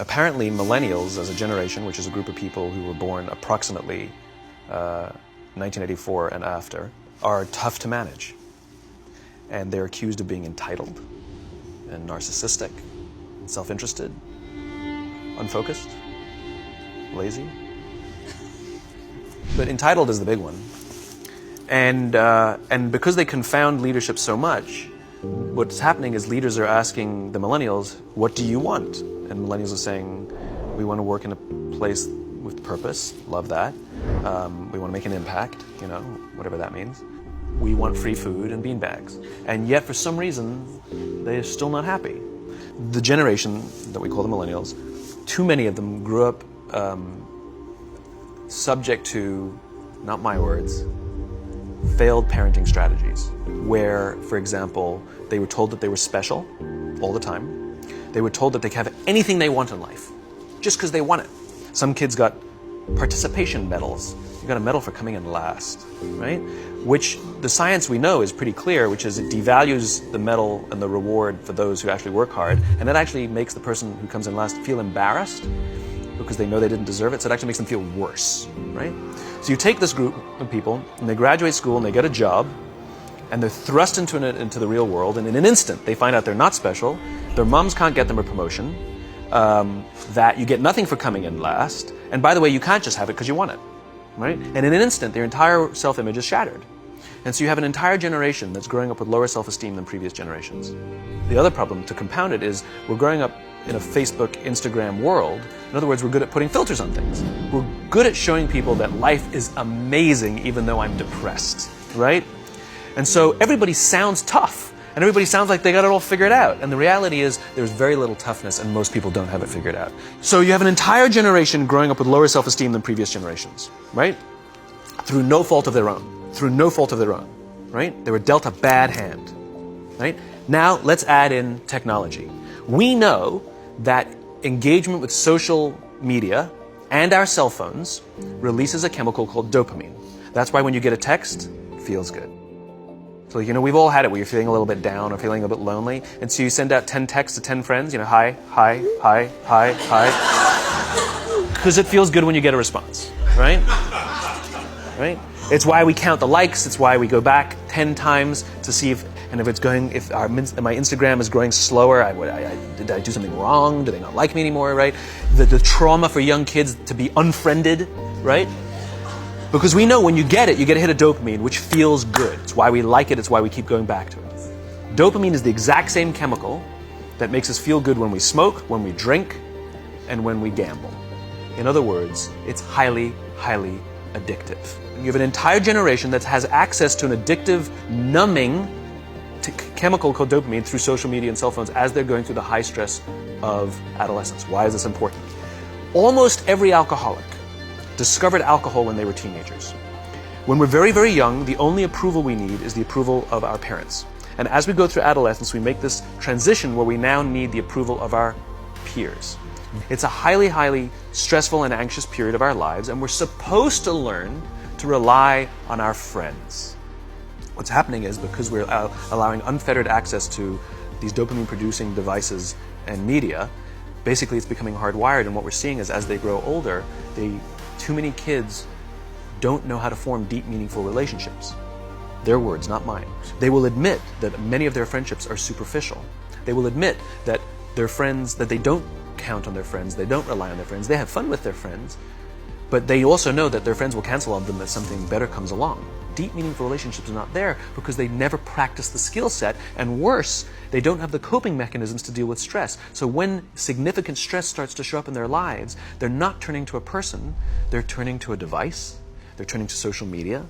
Apparently, millennials as a generation, which is a group of people who were born approximately 1984 and after, are tough to manage. And they're accused of being entitled and narcissistic, and self-interested, unfocused, lazy. But entitled is the big one. And because they confound leadership so much, what's happening is leaders are asking the millennials, what do you want? And millennials are saying, we want to work in a place with purpose, love that. We want to make an impact, whatever that means. We want free food and beanbags. And yet, for some reason, they're still not happy. The generation that we call the millennials, too many of them grew up subject to, not my words, failed parenting strategies, where, for example, they were told that they were special all the time. They were told that they could have anything they want in life, just because they want it. Some kids got participation medals. You got a medal for coming in last, right? Which the science we know is pretty clear, which is it devalues the medal and the reward for those who actually work hard, and it actually makes the person who comes in last feel embarrassed because they know they didn't deserve it, so it actually makes them feel worse, right? So you take this group of people, and they graduate school, and they get a job, and they're thrust into the real world, and in an instant, they find out they're not special, their moms can't get them a promotion, that you get nothing for coming in last, and by the way, you can't just have it because you want it, right? And in an instant, their entire self-image is shattered. And so you have an entire generation that's growing up with lower self-esteem than previous generations. The other problem, to compound it, is we're growing up in a Facebook, Instagram world. In other words, we're good at putting filters on things. We're good at showing people that life is amazing even though I'm depressed, right? And so everybody sounds tough, and everybody sounds like they got it all figured out. And the reality is there's very little toughness, and most people don't have it figured out. So you have an entire generation growing up with lower self-esteem than previous generations, right? Through no fault of their own. Through no fault of their own, right? They were dealt a bad hand, right? Now let's add in technology. We know that engagement with social media and our cell phones releases a chemical called dopamine. That's why when you get a text, it feels good. So, we've all had it where you're feeling a little bit down or feeling a bit lonely, and so you send out 10 texts to 10 friends, hi, hi, hi, hi, hi, because it feels good when you get a response, right? Right? It's why we count the likes. It's why we go back 10 times to see if my Instagram is growing slower. Did I do something wrong? Do they not like me anymore? Right? The trauma for young kids to be unfriended, right? Because we know when you get it, you get a hit of dopamine, which feels good. It's why we like it. It's why we keep going back to it. Dopamine is the exact same chemical that makes us feel good when we smoke, when we drink, and when we gamble. In other words, it's highly, highly addictive. You have an entire generation that has access to an addictive, numbing chemical called dopamine through social media and cell phones as they're going through the high stress of adolescence. Why is this important? Almost every alcoholic discovered alcohol when they were teenagers. When we're very, very young, the only approval we need is the approval of our parents. And as we go through adolescence, we make this transition where we now need the approval of our peers. It's a highly, highly stressful and anxious period of our lives, and we're supposed to learn to rely on our friends. What's happening is because we're allowing unfettered access to these dopamine-producing devices and media, basically it's becoming hardwired, and what we're seeing is as they grow older, too many kids don't know how to form deep, meaningful relationships. Their words, not mine. They will admit that many of their friendships are superficial. They will admit that their friends, that they don't count on their friends, they don't rely on their friends, they have fun with their friends, but they also know that their friends will cancel on them as something better comes along. Deep, meaningful relationships are not there because they never practice the skill set, and worse, they don't have the coping mechanisms to deal with stress. So when significant stress starts to show up in their lives, they're not turning to a person, they're turning to a device, they're turning to social media,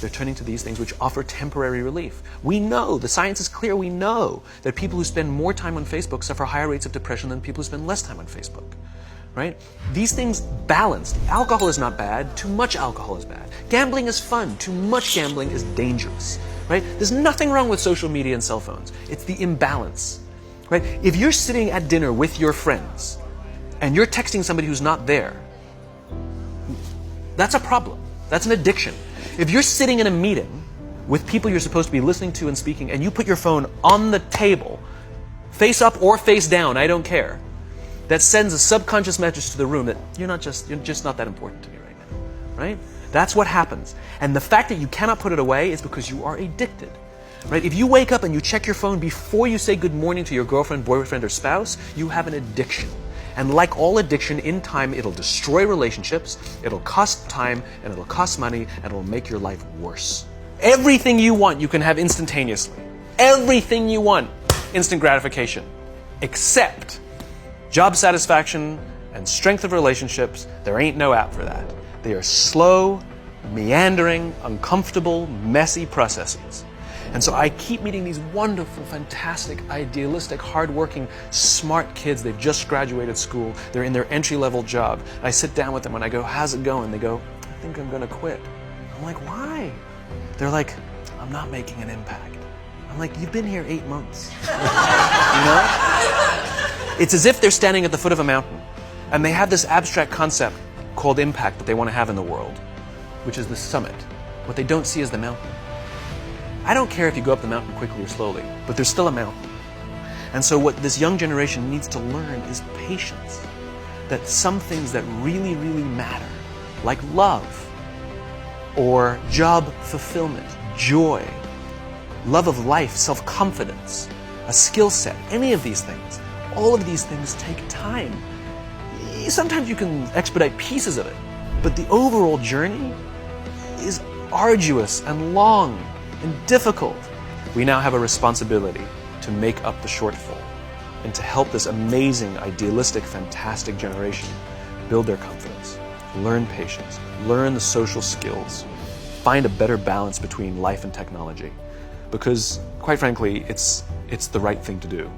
they're turning to these things which offer temporary relief. We know, the science is clear, we know that people who spend more time on Facebook suffer higher rates of depression than people who spend less time on Facebook. Right? These things balanced. Alcohol is not bad. Too much alcohol is bad. Gambling is fun. Too much gambling is dangerous. Right? There's nothing wrong with social media and cell phones. It's the imbalance. Right? If you're sitting at dinner with your friends and you're texting somebody who's not there, that's a problem. That's an addiction. If you're sitting in a meeting with people you're supposed to be listening to and speaking, and you put your phone on the table, face up or face down, I don't care, that sends a subconscious message to the room that you're just not that important to me right now, right? That's what happens. And the fact that you cannot put it away is because you are addicted, right? If you wake up and you check your phone before you say good morning to your girlfriend, boyfriend, or spouse, you have an addiction. And like all addiction, in time, it'll destroy relationships, it'll cost time, and it'll cost money, and it'll make your life worse. Everything you want, you can have instantaneously. Everything you want, instant gratification. Except job satisfaction and strength of relationships, there ain't no app for that. They are slow, meandering, uncomfortable, messy processes. And so I keep meeting these wonderful, fantastic, idealistic, hardworking, smart kids. They've just graduated school. They're in their entry-level job. And I sit down with them and I go, how's it going? They go, I think I'm going to quit. I'm like, why? They're like, I'm not making an impact. I'm like, you've been here 8 months. You know? It's as if they're standing at the foot of a mountain and they have this abstract concept called impact that they want to have in the world, which is the summit. What they don't see is the mountain. I don't care if you go up the mountain quickly or slowly, but there's still a mountain. And so what this young generation needs to learn is patience. That some things that really, really matter, like love, or job fulfillment, joy, love of life, self-confidence, a skill set, any of these things, all of these things take time. Sometimes you can expedite pieces of it, but the overall journey is arduous and long and difficult. We now have a responsibility to make up the shortfall and to help this amazing, idealistic, fantastic generation build their confidence, learn patience, learn the social skills, find a better balance between life and technology. Because, quite frankly, it's the right thing to do.